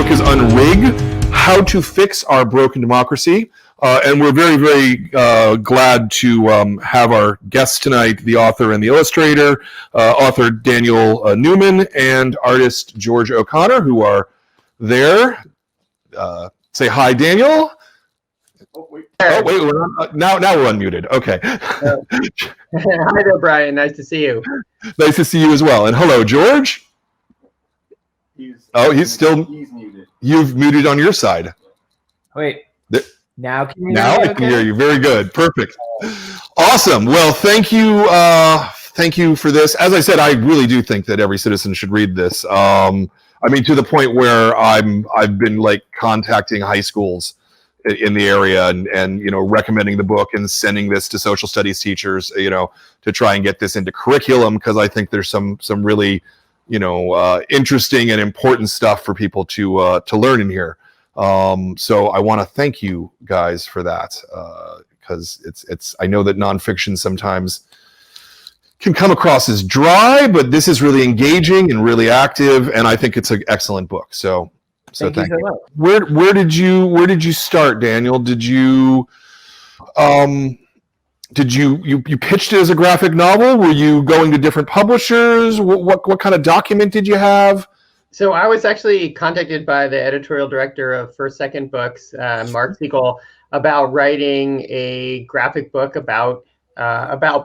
book is UNRIG, How to Fix Our Broken Democracy. And we're very, very glad to have our guests tonight, the author and the illustrator, author Daniel Newman and artist George O'Connor, who are there. Say hi, Daniel. Oh, wait, now we're unmuted. Okay. Hi there, Brian. Nice to see you. Nice to see you as well. And hello, George. He's muted. You've muted on your side. Wait. Now can you now I can hear you. Very good. Perfect. Awesome. Well, thank you for this. As I said, I really do think that every citizen should read this. I mean, to the point where I've been like contacting high schools in the area and recommending the book and sending this to social studies teachers, to try and get this into curriculum, because I think there's some really interesting and important stuff for people to learn in here. So I want to thank you guys for that, because I know that nonfiction sometimes can come across as dry, but this is really engaging and really active, and I think it's an excellent book. So thank you. So much. Where did you start, Daniel? Did you pitched it as a graphic novel? Were you going to different publishers? What kind of document did you have? So I was actually contacted by the editorial director of First Second Books, Mark Siegel, about writing a graphic book about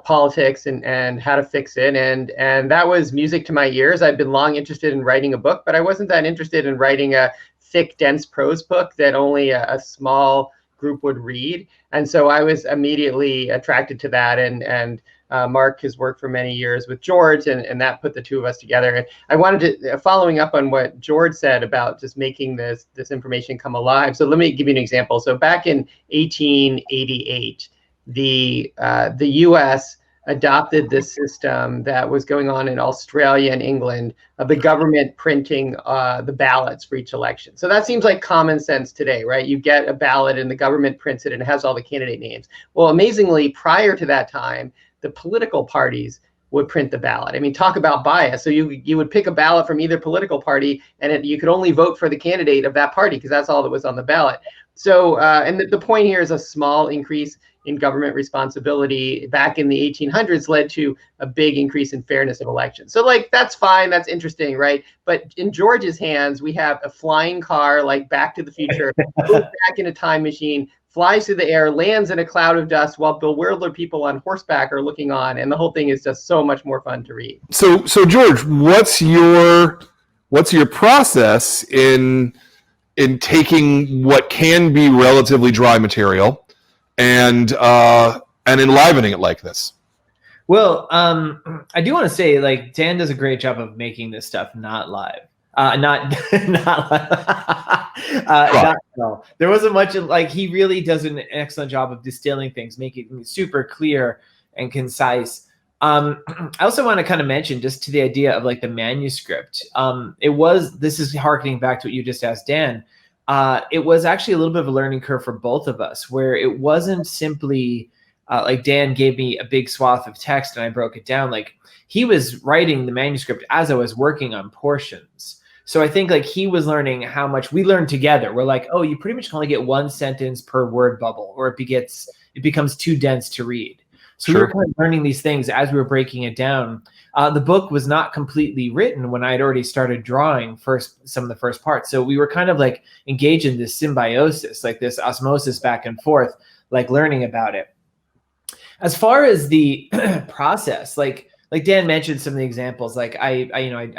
politics and how to fix it. And that was music to my ears. I'd been long interested in writing a book, but I wasn't that interested in writing a thick, dense prose book that only a small group would read. And so I was immediately attracted to that. And Mark has worked for many years with George, and that put the two of us together. And I wanted to, following up on what George said about just making this information come alive. So let me give you an example. So back in 1888, the U.S. adopted this system that was going on in Australia and England of the government printing the ballots for each election. So that seems like common sense today, right? You get a ballot and the government prints it and it has all the candidate names. Well, amazingly, prior to that time, the political parties would print the ballot. I mean, talk about bias. So you would pick a ballot from either political party, and you could only vote for the candidate of that party because that's all that was on the ballot. So, and the point here is a small increase in government responsibility back in the 1800s led to a big increase in fairness of elections. So like, that's fine, that's interesting, right? But in George's hands, we have a flying car, like Back to the Future, goes back in a time machine, flies through the air, lands in a cloud of dust while bewildered people on horseback are looking on. And the whole thing is just so much more fun to read. So George, what's your process in taking what can be relatively dry material and enlivening it like this? Well, I do want to say, like, Dan does a great job of making this stuff not live. Not no. There wasn't much, like, he really does an excellent job of distilling things, making it super clear and concise. I also want to kind of mention, just to the idea of like the manuscript. This is harkening back to what you just asked Dan. It was actually a little bit of a learning curve for both of us, where it wasn't simply like Dan gave me a big swath of text and I broke it down. Like, he was writing the manuscript as I was working on portions. So I think like he was learning how much we learned together. We're like, oh, you pretty much can only get one sentence per word bubble, or it becomes too dense to read. So we were kind of learning these things as we were breaking it down. The book was not completely written when I had already started drawing some of the first parts. So we were kind of like engaged in this symbiosis, like this osmosis back and forth, like learning about it. As far as the process, like Dan mentioned some of the examples, like I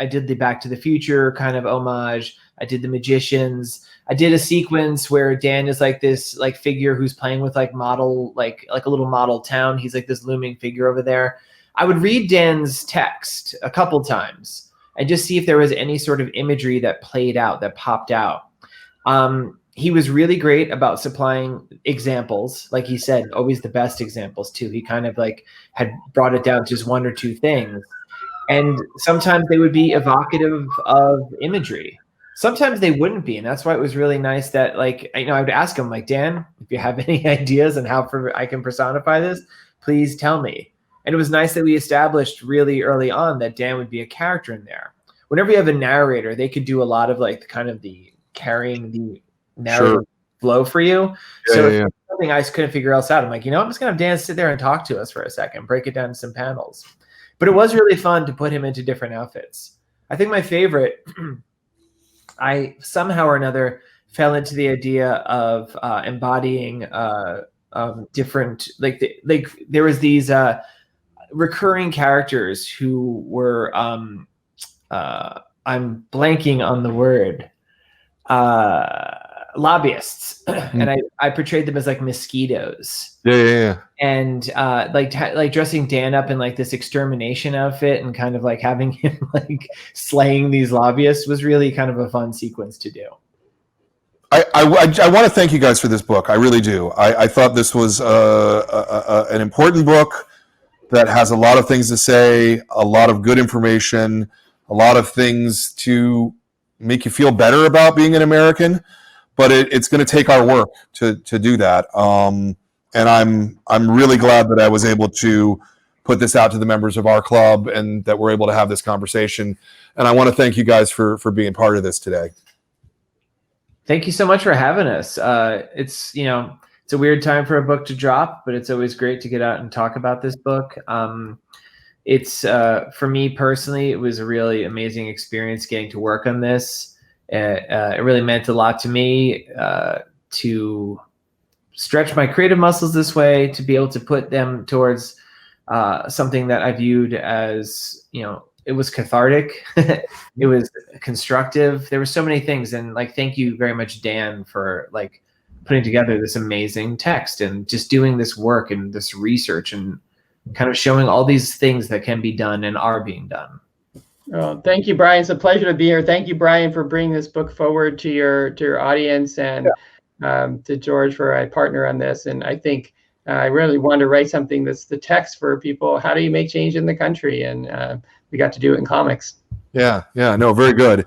did the Back to the Future kind of homage. I did the Magicians. I did a sequence where Dan is like this like figure who's playing with like model, like a little model town. He's like this looming figure over there. I would read Dan's text a couple times and just see if there was any sort of imagery that played out, that popped out. He was really great about supplying examples. Like he said, always the best examples too. He kind of like had brought it down to just one or two things. And sometimes they would be evocative of imagery. Sometimes they wouldn't be. And that's why it was really nice that, like, I would ask him, like, Dan, if you have any ideas on how I can personify this, please tell me. And it was nice that we established really early on that Dan would be a character in there. Whenever you have a narrator, they could do a lot of like kind of the carrying the narrative Sure. flow for you. Yeah, So yeah. it's something I couldn't figure else out. I'm like, I'm just gonna have Dan sit there and talk to us for a second, break it down to some panels. But it was really fun to put him into different outfits. I think my favorite, I somehow or another fell into the idea of embodying different, like there was these recurring characters who were I'm blanking on the word, lobbyists, and I portrayed them as like mosquitoes. Yeah. And like dressing Dan up in like this extermination outfit and kind of like having him like slaying these lobbyists was really kind of a fun sequence to do. I want to thank you guys for this book. I really do. I thought this was an important book that has a lot of things to say, a lot of good information, a lot of things to make you feel better about being an American. But it's going to take our work to do that. And I'm really glad that I was able to put this out to the members of our club and that we're able to have this conversation. And I want to thank you guys for being part of this today. Thank you so much for having us. It's a weird time for a book to drop, but it's always great to get out and talk about this book. It's for me personally, it was a really amazing experience getting to work on this. It really meant a lot to me to stretch my creative muscles this way, to be able to put them towards something that I viewed as, it was cathartic. It was constructive. There were so many things. And like, thank you very much, Dan, for like putting together this amazing text and just doing this work and this research and kind of showing all these things that can be done and are being done. Oh, thank you, Brian. It's a pleasure to be here. Thank you, Brian, for bringing this book forward to your audience, and to George for a partner on this. And I think I really wanted to write something that's the text for people. How do you make change in the country? And we got to do it in comics. Yeah, no, very good.